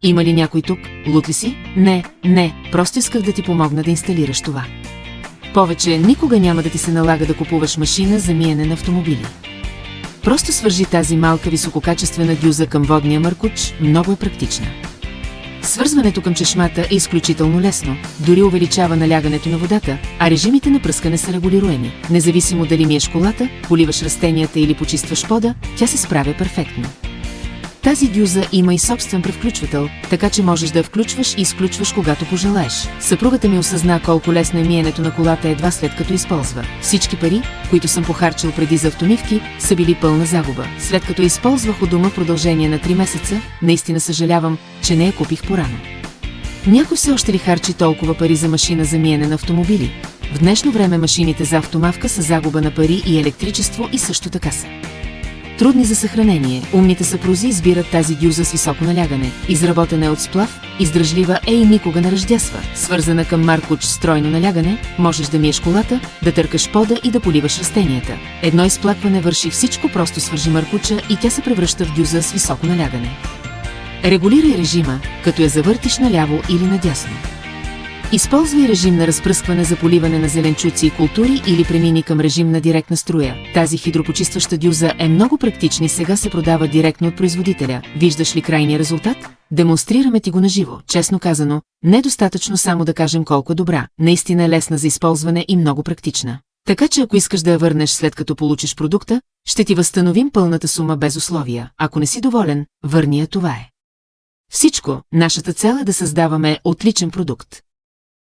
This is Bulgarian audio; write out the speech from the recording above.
Има ли някой тук? Лут ли си? Не, просто исках да ти помогна да инсталираш това. Повече никога няма да ти се налага да купуваш машина за миене на автомобили. Просто свържи тази малка висококачествена дюза към водния маркуч, много е практична. Свързването към чешмата е изключително лесно, дори увеличава налягането на водата, а режимите на пръскане са регулируеми. Независимо дали миеш колата, поливаш растенията или почистваш пода, тя се справя перфектно. Тази дюза има и собствен превключвател, така че можеш да я включваш и изключваш когато пожелаеш. Съпругата ми осъзна колко лесно е миенето на колата едва след като използва. Всички пари, които съм похарчил преди за автомивки, са били пълна загуба. След като използвах у дома в продължение на 3 месеца, наистина съжалявам, че не я купих порано. Някой все още ли харчи толкова пари за машина за миене на автомобили? В днешно време машините за автомавка са загуба на пари и електричество и също така са трудни за съхранение. Умните съпрузи избират тази дюза с високо налягане. Изработена е от сплав, издръжлива е и никога не ръждясва. Свързана към маркуч с тройно налягане, можеш да миеш колата, да търкаш пода и да поливаш растенията. Едно изплакване върши всичко, просто свържи маркуча и тя се превръща в дюза с високо налягане. Регулирай режима, като я завъртиш наляво или надясно. Използвай режим на разпръскване за поливане на зеленчуци и култури или премини към режим на директна струя. Тази хидропочистваща дюза е много практична и сега се продава директно от производителя. Виждаш ли крайния резултат? Демонстрираме ти го наживо. Честно казано, недостатъчно само да кажем колко е добра. Наистина е лесна за използване и много практична. Така че ако искаш да я върнеш след като получиш продукта, ще ти възстановим пълната сума без условия. Ако не си доволен, върни я, това е всичко. Нашата цел е да създаваме отличен продукт.